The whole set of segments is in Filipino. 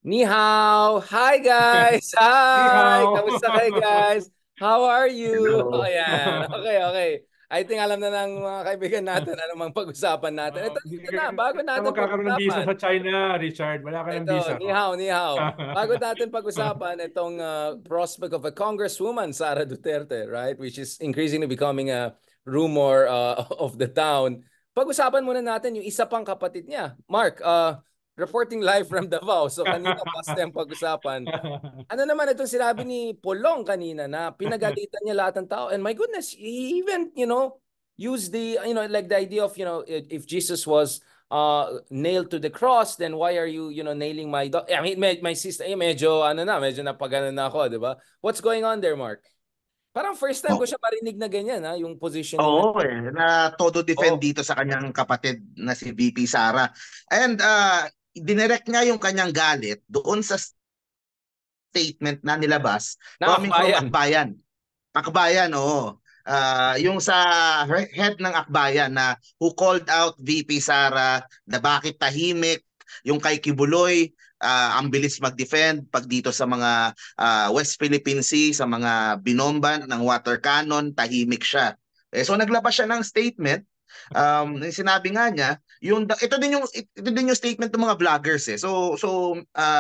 Ni hao! Hi guys! Ni Hi! hao. Kamusta kayo guys? How are you? Oh, Hello. yan. Okay, okay. I think alam na ng mga kaibigan natin ano mang pag-usapan natin. Hindi Ito ka na, bago na natin magkakaroon ng visa pag-usapan. sa China, Richard. Wala ka ng Ito, visa. ni Oh. hao, ni hao. Bago natin pag-usapan itong prospect of a Congresswoman, Sara Duterte, right? Which is increasingly becoming a rumor of the town. Pag-usapan muna natin yung isa pang kapatid niya. Mark, reporting live from Davao. So kanina past time pag-usapan. Ano naman itong sinabi ni Polong kanina na pinagalitan niya lahat ng tao. And my goodness, he even, use the, like the idea of, if Jesus was nailed to the cross, then why are you, nailing my dog? I mean, my sister, medyo, medyo napagano na ako, di ba? What's going on there, Mark? Parang first time ko Oh, siya marinig na ganyan, ha? Yung positioning na. oo na todo defend Oh, dito sa kanyang kapatid na si VP Sara. And dinirect niya yung kanyang galit doon sa statement na nilabas coming from nakakbayan. Akbayan. Akbayan, oo. Yung sa head ng Akbayan na who called out VP Sara na bakit tahimik, yung kay Kibuloy, ang bilis mag-defend pag dito sa mga West Philippine Sea, sa mga binomban ng water cannon, tahimik siya. So naglabas siya ng statement. Sinabi nga niya, ito din yung statement ng mga vloggers eh. So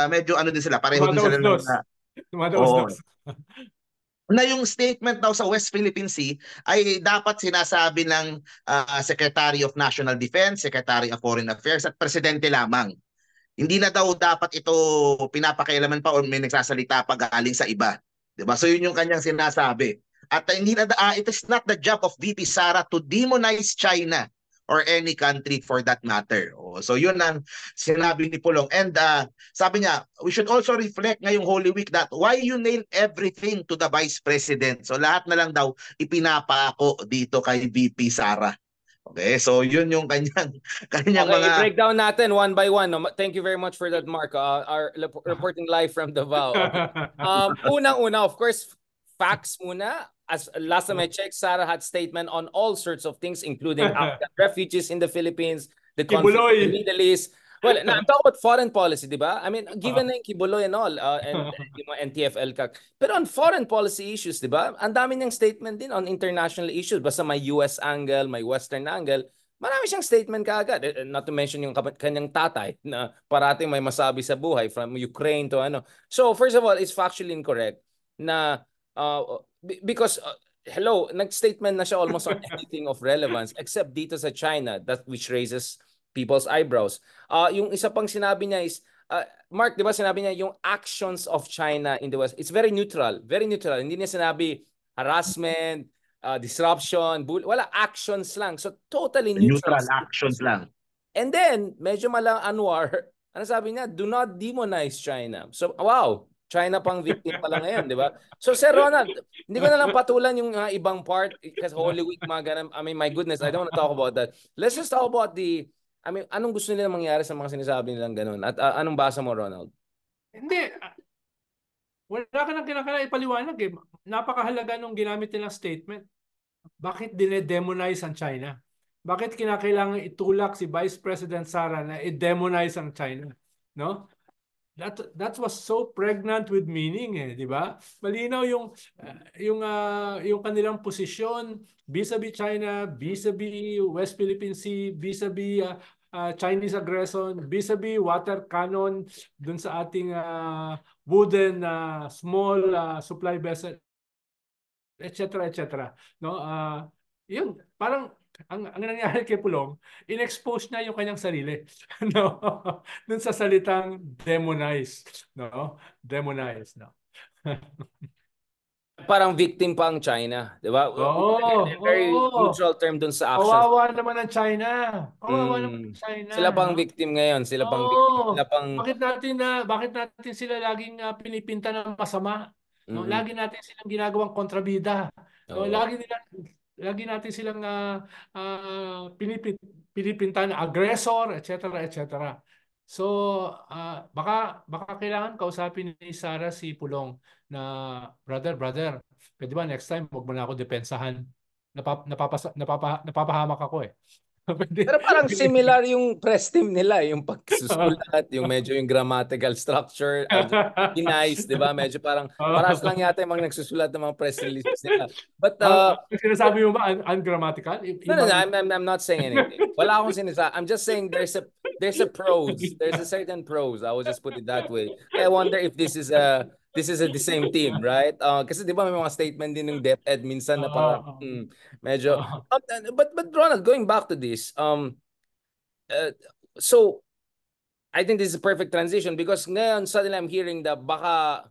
medyo ano din sila, pareho din sila ng Tumadaos-dos. oo, Tumadaos-dos. na yung statement daw sa West Philippine Sea ay dapat sinasabi ng Secretary of National Defense, Secretary of Foreign Affairs at Presidente lamang. Hindi na daw dapat ito pinapakialaman pa o may nagsasalita pa galing sa iba. 'Di ba? So yun yung kanyang sinasabi. At hindi na it is not the job of VP Sara to demonize China or any country for that matter. So yun ang sinabi ni Pulong. And sabi niya, we should also reflect ngayong Holy Week that why you nail everything to the Vice President. So lahat na lang daw ipinapako dito kay VP Sara. Okay, so yun yung kanyang kanyang Okay, mga i-breakdown natin one by one. No? Thank you very much for that, Mark. Our reporting live from Davao. Okay. Unang-una, of course, facts muna. As last time I checked, Sarah had statement on all sorts of things, including Afghan refugees in the Philippines, the conflict in the Kibuloy. Middle East. Well, now I'm talking about foreign policy, di ba? I mean, given na yung Kibuloy and all, and yung mga NTF, LCAC. Pero on foreign policy issues, di ba? Ang dami niyang statement din on international issues. Basta may US angle, may Western angle. Marami siyang statement kaagad. Not to mention yung kanyang tatay na parating may masabi sa buhay from Ukraine to ano. So, first of all, it's factually incorrect na because hello, nag-statement na siya almost on anything of relevance except dito sa China, that which raises people's eyebrows. Yung isa pang sinabi niya is Mark, 'di ba sinabi niya yung actions of China in the West. It's very neutral, very neutral. Hindi niya sinabi harassment, disruption, wala, actions lang. So totally neutral neutral actions statements. lang. And then, medyo malang Anwar, ano sabi niya? Do not demonize China. So, wow, China pang victim pala ngayon, di ba? So, Sir Ronald, hindi ko na lang patulan yung ibang part kasi Holy Week, mga ganun. I mean, my goodness, I don't want to talk about that. Let's just talk about I mean, anong gusto nila mangyari sa mga sinasabi nilang ganun? At anong basa mo, Ronald? Hindi. Wala ka nang kinakailangan ipaliwanag eh. Napakahalaga nung ginamit nilang statement. Bakit dinedemonize ang China? Bakit kinakailangan itulak si Vice President Sara na i-demonize ang China? No? That was so pregnant with meaning eh, di ba? Malinaw yung kanilang posisyon vis-a-vis China, vis-a-vis West Philippine Sea, vis-a-vis Chinese aggression, vis-a-vis water cannon dun sa ating wooden small supply vessel, etc. etc. No? Yun, parang ang nangyari kay Pulong, in-expose niya yung kanyang sarili. No? Dun sa salitang demonize. No? Demonize. No? Parang victim pa ang China, di ba? Oo, Very oo. neutral term dun sa actions. Kawawa naman ang China. Kawawa naman ang Mm. China, Sila pang no? victim ngayon. Sila pang victim. Sila Oo. pang... Bakit natin sila laging pinipinta ng masama? No, Mm-mm. lagi natin silang ginagawang kontrabida. No, Oo. lagi natin silang pinipinta na aggressor, etc., etc. So, baka kailangan kausapin ni Sarah si Pulong na brother, pwede ba next time wag mo na ako depensahan? Napapahamak ako eh. Pero parang similar yung press team nila, yung pagsusulat, yung medyo yung grammatical structure, nice, di ba? Medyo parang, paras lang yata yung mga nagsusulat ng mga press releases nila. But, Sinasabi mo ba ungrammatical? no, I'm not saying anything. Wala akong sinisa. I'm just saying there's a pros. There's a certain pros. I will just put it that way. I wonder if this is the same team, right? Kasi di ba may mga statement din ng DepEd minsan na parang medyo but Ronald, going back to this, uh, so I think this is a perfect transition because ngayon suddenly I'm hearing that baka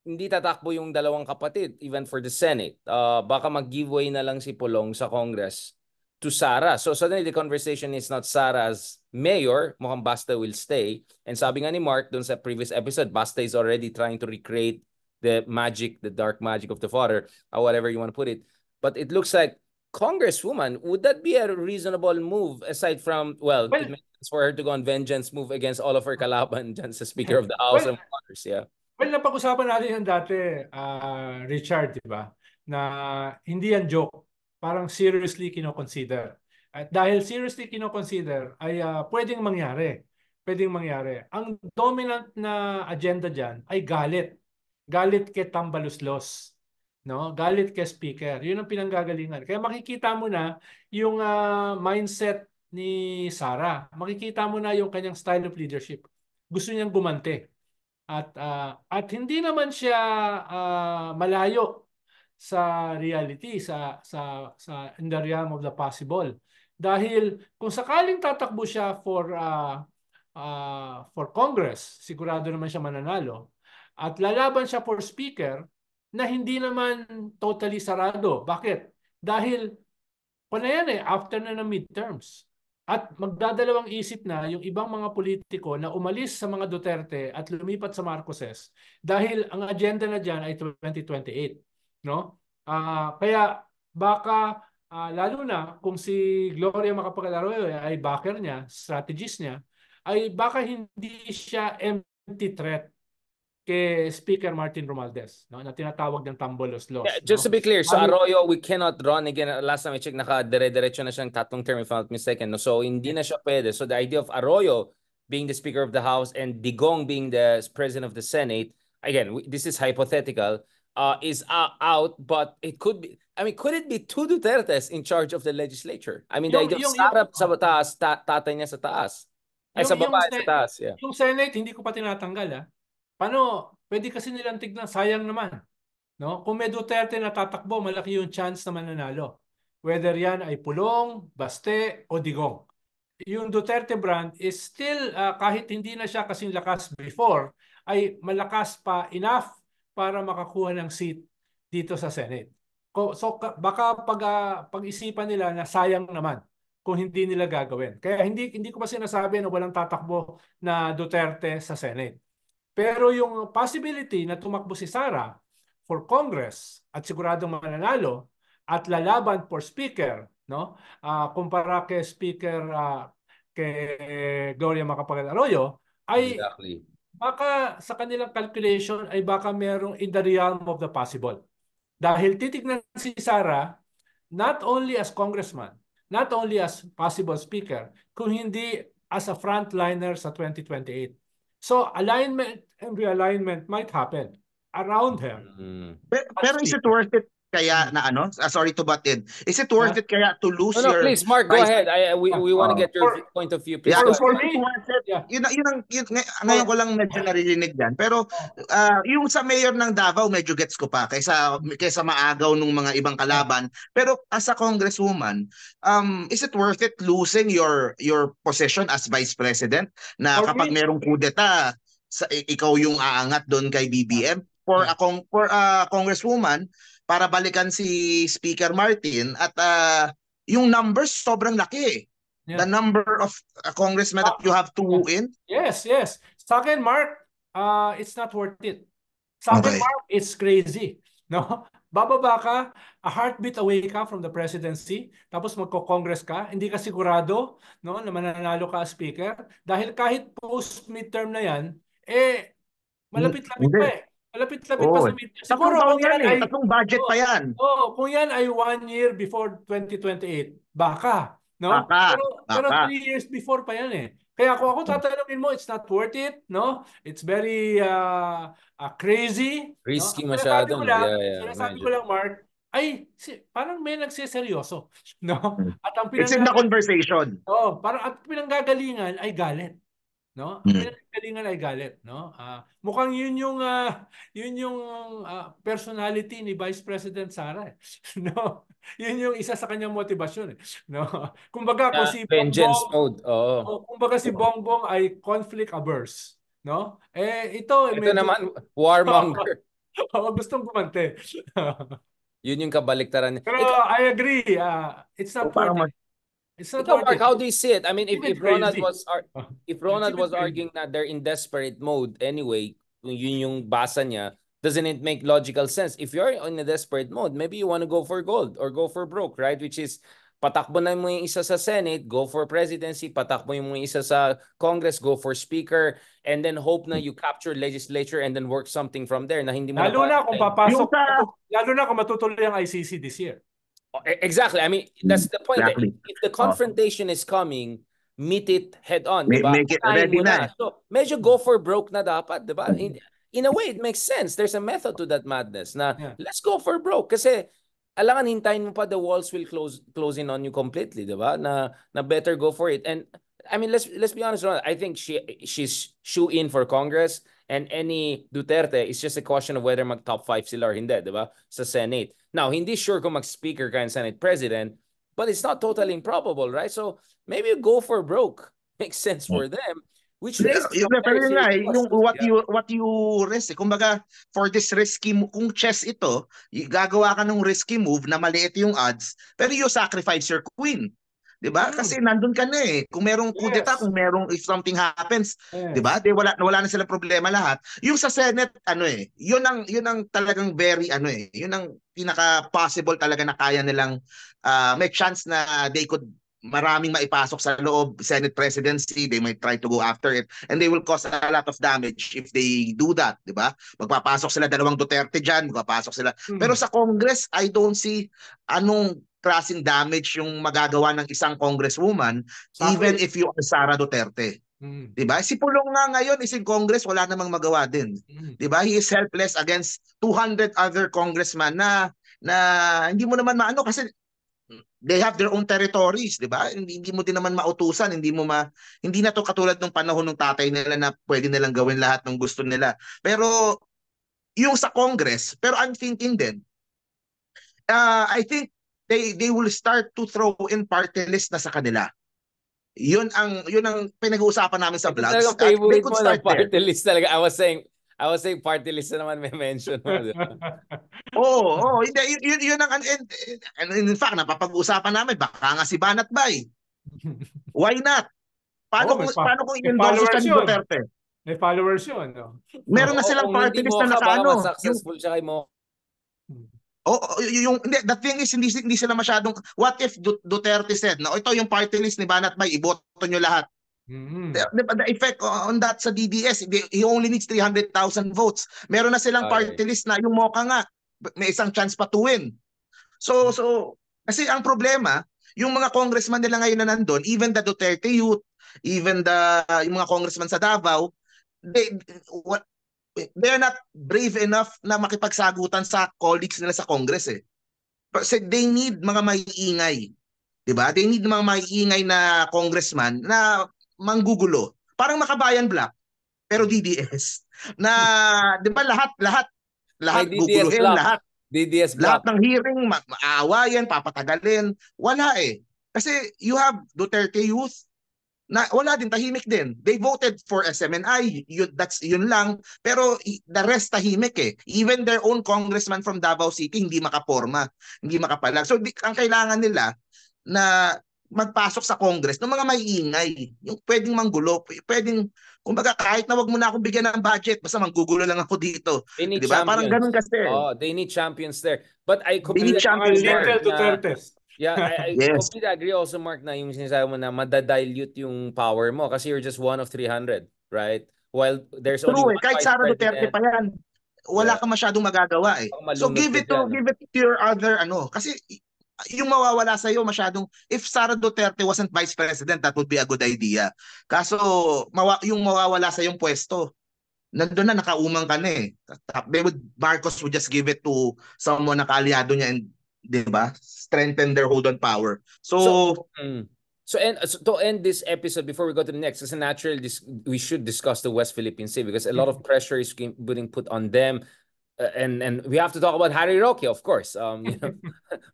hindi tatakbo yung dalawang kapatid even for the Senate. Baka mag-giveaway na lang si Pulong sa Congress to Sara. So suddenly the conversation is not Sara's mayor, mukhang Basta will stay. And sabi nga ni Mark dun sa previous episode, Basta is already trying to recreate the magic, the dark magic of the father, or whatever you want to put it. But it looks like Congresswoman, would that be a reasonable move aside from, well, it makes sense for her to go on vengeance move against all of her kalaban dyan sa Speaker of the House and others, yeah. Well, napag-usapan natin yan dati, Richard, di ba? Na hindi yan joke. Parang seriously kinoconsider. At dahil seriously kinoconsider, ay pwedeng mangyari. Pwedeng mangyari. Ang dominant na agenda dyan ay galit. Galit kay Tambaluslos. No? Galit kay Speaker. Yun ang pinanggagalingan. Kaya makikita mo na yung mindset ni Sara. Makikita mo na yung kanyang style of leadership. Gusto niyang gumante. At hindi naman siya malayo sa reality in the realm of the possible. Dahil kung sakaling tatakbo siya for Congress, sigurado naman siya mananalo. At lalaban siya for speaker na hindi naman totally sarado. Bakit? Dahil yan after na ng midterms. At magdadalawang isip na yung ibang mga politiko na umalis sa mga Duterte at lumipat sa Marcoses dahil ang agenda na dyan ay 2028. No? Kaya baka lalo na kung si Gloria Macapagal-Arroyo ay backer niya, strategist niya, ay baka hindi siya empty threat kay Speaker Martin Romualdez, no, na tinatawag ng Tambaluslos. Yeah, just to be clear, so Arroyo, we cannot run again. Last time I checked, naka-dire-diretso na siyang tatlong term, if I'm not mistaken. No? So, hindi na siya pwede. So, the idea of Arroyo being the Speaker of the House and Digong being the President of the Senate, again, this is hypothetical, is out, but it could be, I mean, could it be two Dutertes in charge of the legislature? I mean, the idea of Sara sa taas, tatay niya sa taas. Ay, sa baba, sa taas, yeah. Yung Senate, hindi ko pa tinatanggal, Paano? Pwede kasi nilang tignan, sayang naman. No? Kung may Duterte na tatakbo, malaki yung chance na mananalo. Whether yan ay Pulong, Baste, o Digong. Yung Duterte brand is still, kahit hindi na siya kasing lakas before, ay malakas pa enough para makakuha ng seat dito sa Senate. So baka pag-isipan nila na sayang naman kung hindi nila gagawin. Kaya hindi ko pa sinasabi na walang tatakbo na Duterte sa Senate. Pero yung possibility na tumakbo si Sara for Congress at siguradong mananalo at lalaban for Speaker, no? Kumpara kay Speaker kay Gloria Macapagal-Arroyo ay baka sa kanilang calculation ay baka merong in the realm of the possible. Dahil titignan si Sara not only as congressman, not only as possible speaker, kung hindi as a frontliner sa 2028. So alignment and realignment might happen around her. Pero is it worth it kaya na sorry to butt in. Is it worth it kaya to lose your... Please, Mark, go ahead. We want to get your point of view. Please, for me, ngayon ko lang medyo naririnig yan. Pero yung sa mayor ng Davao, medyo gets ko pa kaysa maagaw nung mga ibang kalaban. Pero as a congresswoman, is it worth it losing your position as vice president na kapag merong kudeta, ikaw yung aangat doon kay BBM? For a congresswoman, para balikan si Speaker Martin at yung numbers sobrang laki. Yeah. The number of congressmen that you have to win. Yes. Sa akin, Mark, it's not worth it. Sa akin, Mark, it's crazy. No? Bababa ka, a heartbeat away ka from the presidency, tapos magko-congress ka, hindi ka sigurado, no, na mananalo ka as speaker. Dahil kahit post-midterm na yan, malapit-lapit pa Malapit-lapit pa sa midterm. Siguro kung yan tatlong budget pa yan. Kung yan ay 1 year before 2028, baka. no? Baka, Pero baka. 3 years before pa yan eh. Kaya kung ako tatanungin mo, it's not worth it, no? It's very crazy, no? Risky masyado, no? Yeah, Sinasabi ko medyo. lang, Mark, parang may nagseseryoso, no? Hmm. At ang It's in the conversation. parang at pinanggagalingan ay galit. No? Ang Hmm. pinagalingan ay galit, no? Mukhang yun yung personality ni Vice President Sara, eh. No? Yun yung isa sa kanyang motivasyon, eh. No? Kumbaga kung si Vengeance Bongbong, mode. Oo. kumbaga si Bongbong ay conflict averse, no? Ito Ito medyo naman, warmonger. gustong gumante. Yun yung kabaliktaran niya. Pero I agree, it's not Parang worth it. It's not Ikaw, worth Mark, it. how do you see it? I mean, It's if even Ronald crazy. was arguing that they're in desperate mode anyway, kung yun yung basa niya, doesn't it make logical sense? If you're in a desperate mode, maybe you want to go for gold or go for broke, right? Which is, patakbo na mo yung isa sa Senate, go for presidency, patakbo yung isa sa Congress, go for speaker, and then hope na you capture legislature and then work something from there na hindi mo Lalo na kung papasok, Yung sa- lalo na kung matutuloy ang ICC this year. Exactly. I mean, that's the point. Exactly. If the confrontation is coming, meet it head on, di ba? Make it Unahin ready mo na. So, medyo go for broke na dapat, di ba? In a way, it makes sense. There's a method to that madness na let's go for broke. Kasi, alangan hintayin mo pa the walls will close in on you completely, di ba? Na better go for it. And, I mean, let's be honest, Ron, I think she's shoe in for Congress, and any Duterte is just a question of whether mag top 5 sila or hindi, di ba? Sa Senate. Now, hindi sure kung mag-speaker ka and Senate President, but it's not totally improbable, right? So, maybe you go for broke. Makes sense for them. Which raises Pero yun nga, yung what you risk. Kumbaga, for this risky move, kung chess ito, gagawa ka ng risky move na maliit yung odds, pero you sacrifice your queen. 'Di ba? Kasi nandun ka na eh. Kung merong kudeta, kung merong if something happens, 'di ba? Wala na silang problema lahat. Yung sa Senate, yun ang talagang very yun ang pinaka possible talaga na kaya nilang may chance na they could maraming maipasok sa loob Senate presidency. They might try to go after it and they will cause a lot of damage if they do that, 'di ba? Magpapasok sila dalawang Duterte diyan, magpapasok sila. Pero sa Congress, I don't see anong klaseng damage yung magagawa ng isang congresswoman even if you are Sara Duterte. Diba? Si Pulong nga ngayon is in Congress, wala namang magawa din. Diba? He is helpless against 200 other congressmen na hindi mo naman maano kasi they have their own territories, diba? Hindi mo din naman mautusan, hindi na to katulad ng panahon ng tatay nila na pwede nilang gawin lahat ng gusto nila. Pero yung sa Congress, pero I'm thinking din, I think they will start to throw in party list na sa kanila. Yun ang pinag-uusapan namin sa vlogs. Talaga favorite mo ng party list talaga. I was saying party list na naman may mention mo. Oo, hindi yun ang in fact napapag-usapan namin baka nga si Banat Bay. Why not? Paano kung i-endorse siya ni Duterte? May followers yun, no? Meron na silang party list na nakaano. Successful siya kay mo. The thing is hindi sila masyadong what if Duterte said no ito yung party list ni Banat Bay iboto nyo lahat. The effect on that sa DDS he only needs 300,000 votes. Meron na silang party list na yung Mocha nga may isang chance pa to win. So kasi ang problema yung mga congressman nila ngayon na nandun, even the Duterte youth, even yung mga congressman sa Davao, they're not brave enough na makipagsagutan sa colleagues nila sa Congress eh. Kasi they need mga maiingay. 'Di ba? They need mga maiingay na congressman na manggugulo. Parang Makabayan Black pero DDS. Na 'di ba lahat guguluhin lahat. DDS Black. Lahat ng hearing maawayan, papatagalin. Wala eh. Kasi you have Duterte youth na wala din, tahimik din. They voted for SMNI, yun lang. Pero the rest tahimik eh. Even their own congressman from Davao City hindi makaporma, hindi makapalag. So ang kailangan nila na magpasok sa Congress ng mga maiingay, yung pwedeng manggulo, pwedeng kumbaga kahit na wag mo na akong bigyan ng budget, basta manggugulo lang ako dito. Di ba? Parang ganun kasi. Oh, they need champions there. But I completely little Dutertes. Yeah, I completely agree also, Mark, na yung sinasabi mo na madadilute yung power mo kasi you're just one of 300, right? While there's only one kahit Sara Duterte pa yan, wala ka masyadong magagawa eh. So give it to your other kasi yung mawawala sa iyo masyadong, if Sara Duterte wasn't vice president, that would be a good idea. Kaso yung mawawala sa yung pwesto, nandun na, nakaumang ka na eh. Marcos would just give it to someone na kaalyado niya and, di ba, strengthen their hold on power. So to end this episode before we go to the next, it's a natural we should discuss the West Philippine Sea because a lot of pressure is being put on them. And we have to talk about Harry Roque, of course. You know,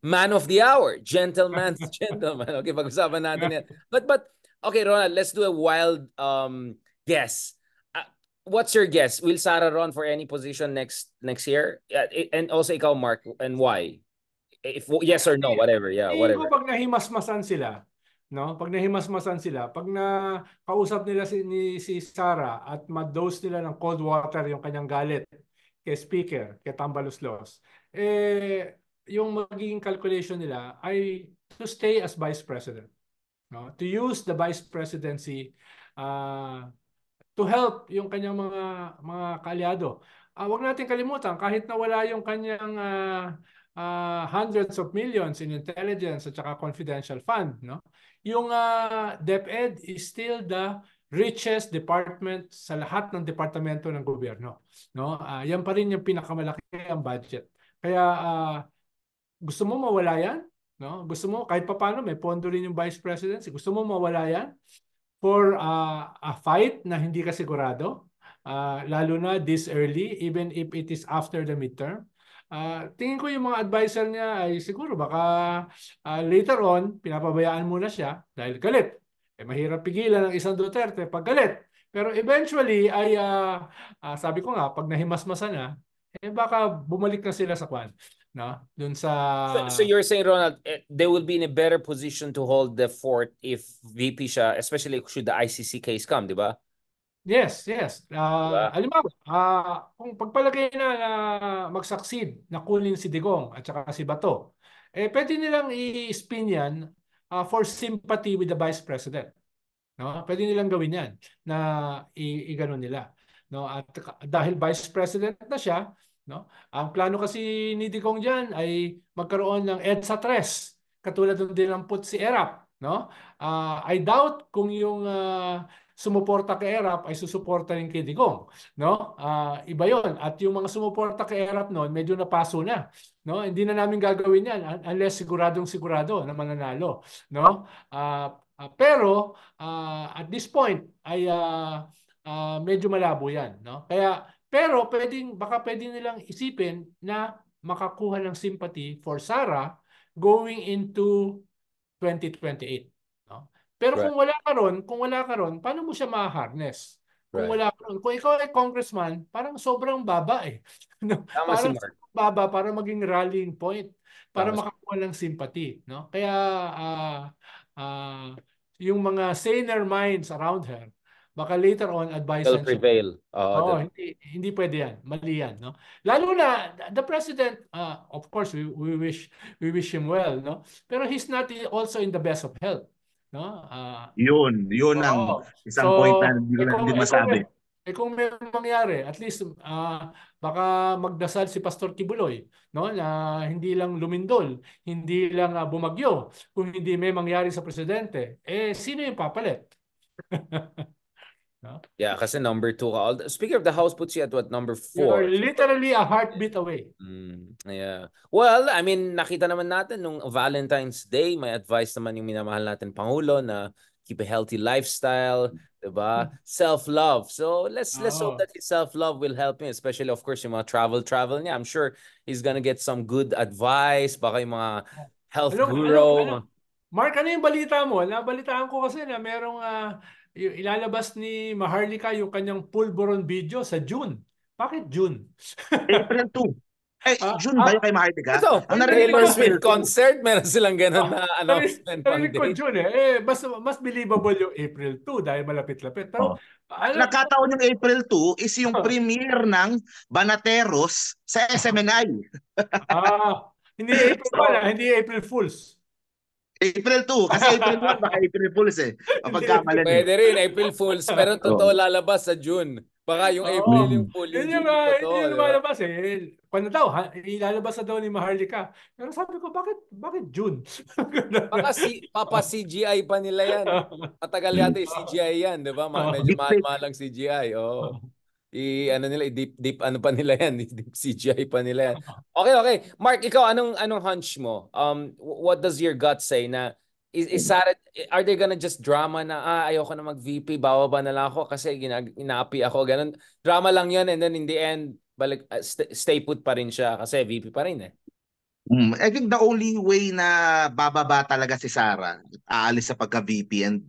man of the hour, gentleman's gentleman. Okay, pag-usapan natin yan. But okay, Ronald, let's do a wild guess. What's your guess? Will Sara run for any position next year? And also ikaw, Mark, and why? If yes or no, whatever. Yeah, whatever. Pag nahimasmasan sila, no? Pag nahimasmasan sila, pag nakausap nila si Sara at ma-dose nila ng cold water yung kanyang galit kay Speaker, kay Tambaluslos, yung magiging calculation nila ay to stay as Vice President. No? To use the Vice Presidency to help yung kanyang mga kaalyado. Huwag natin kalimutan, kahit nawala yung kanyang hundreds of millions in intelligence at saka confidential fund, no? Yung DepEd is still the richest department sa lahat ng departamento ng gobyerno, no? Yan pa rin yung pinakamalaki ang budget. Kaya gusto mo mawala yan, no? Gusto mo kahit papaano may pondo rin yung Vice Presidency. Gusto mo mawala yan for a fight na hindi ka sigurado, lalo na this early, even if it is after the midterm. Tingin ko yung mga advisor niya ay siguro baka later on pinapabayaan muna siya dahil galit. Mahirap pigilan ng isang Duterte pag galit. Pero eventually ay sabi ko nga pag nahimasmasan na baka bumalik na sila sa kwan, no? Dun sa So you're saying, Ronald, they will be in a better position to hold the fort if VP siya, especially should the ICC case come, di ba? Yes. Halimbawa, kung pagpalagay na mag-succeed na kunin si Digong at saka si Bato, pwede nilang i-spin yan for sympathy with the Vice President. No? Pwede nilang gawin yan na i-ganon nila. No? At dahil Vice President na siya, no? Ang plano kasi ni Digong dyan ay magkaroon ng EDSA 3, katulad ng dinampot si ERAP. No? I doubt kung yung sumuporta kay ERAP ay susuporta rin kay Digong, no? Iba 'yon. At yung mga sumuporta kay ERAP noon, medyo napaso na, no? Hindi na namin gagawin 'yan unless sigurado na mananalo, no? Pero at this point ay medyo malabo 'yan, no? Kaya pero baka pwedeng nilang isipin na makakuha ng sympathy for Sara going into 2028. Pero kung wala ka ron, paano mo siya ma-harness? Kung wala ka ron, kung ikaw ay congressman, parang sobrang baba eh. Parang sobrang baba para maging rallying point, para makakuha ng sympathy, no? Kaya yung mga saner minds around her, baka later on advice will prevail. Hindi pwede yan. Mali yan, no? Lalo na the president, of course we wish him well, no? Pero he's not also in the best of health. No? Yun ang isang point na hindi masabi. Kung may mangyari, at least baka magdasal si Pastor Kibuloy, no? Na hindi lang lumindol, hindi lang bumagyo, kung hindi may mangyari sa presidente, sino yung papalit? No? Yeah, kasi number 2. Speaking of the House, puts you at what, number 4? You're literally a heartbeat away. Yeah. Well, I mean, nakita naman natin nung Valentine's Day, may advice naman yung minamahal natin Pangulo na keep a healthy lifestyle, diba? Self-love. So let's hope that his self-love will help him, especially of course yung mga travel niya. I'm sure he's gonna get some good advice, baka yung mga health guru. Mark, ano yung balita mo? Nabalitaan ko kasi na merong ilalabas ni Maharlika yung kanyang pulburon video sa June. Bakit June? April 2. June ba yung kay Maharlika? Ito, ang Taylor Swift concert, meron silang ganun na announcement pang date. Ko June mas believable yung April 2 dahil malapit-lapit. Pero nakataon yung April 2 is yung premiere ng Banateros sa SMNI. Hindi April pala, hindi April Fools. April 2, kasi April 1 baka April Fools eh. Pwede rin, April Fools, pero totoo lalabas sa June. Baka yung April Oo. yung full, yung June pa to, Yun yung di ba? lumalabas eh. Kung daw, ilalabas na daw ni Maharlika. Pero sabi ko, bakit June? Baka papa CGI pa nila yan. Matagal yata yung CGI yan, di ba? Medyo Deep fake. mahal-mahal ang CGI. Oo. Ano nila, deep ano pa nila yan, deep CGI pa nila yan. Okay, okay. Mark, ikaw anong hunch mo? What does your gut say na is Sara, are they gonna just drama na ayoko na mag-VP, bababa na lang ako kasi inaapi ako, ganun. Drama lang 'yon and then in the end balik stay put pa rin siya kasi VP pa rin eh. I think the only way na bababa talaga si Sara, aalis sa pagka-VP and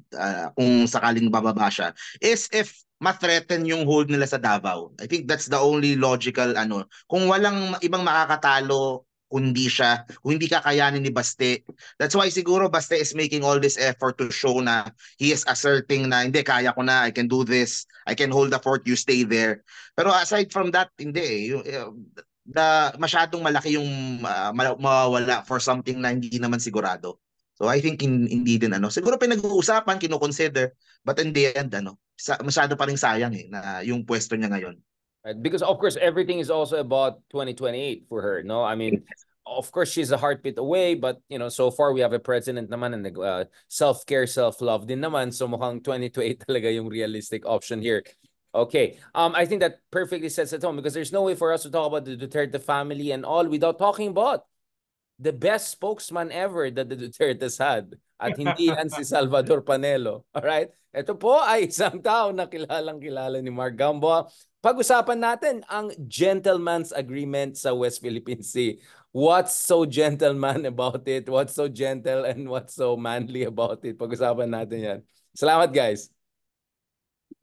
kung sakaling bababa siya, is if ma-threaten yung hold nila sa Davao. I think that's the only logical ano. Kung walang ibang makakatalo kundi siya, kung hindi kakayanin ni Baste. That's why siguro Baste is making all this effort to show na he is asserting na hindi, kaya ko na, I can do this, I can hold the fort, you stay there. Pero aside from that, hindi eh. Masyadong malaki yung mawawala for something na hindi naman sigurado. So I think hindi din ano. Siguro pinag-uusapan, kino-consider, but in the end masyado pa ring sayang na yung pwesto niya ngayon. Right? Because of course everything is also about 2028 for her, no? I mean, of course she's a heartbeat away, but so far we have a president naman and self-care, self-love din naman, so mukhang 2028 talaga yung realistic option here. Okay. I think that perfectly sets the tone because there's no way for us to talk about the Duterte family and all without talking about the best spokesman ever that the Dutertes had. At hindi yan si Salvador Panelo. Alright? Ito po ay isang tao na kilalang-kilala ni Mark Gamboa. Pag-usapan natin ang gentleman's agreement sa West Philippine Sea. What's so gentleman about it? What's so gentle and what's so manly about it? Pag-usapan natin yan. Salamat guys.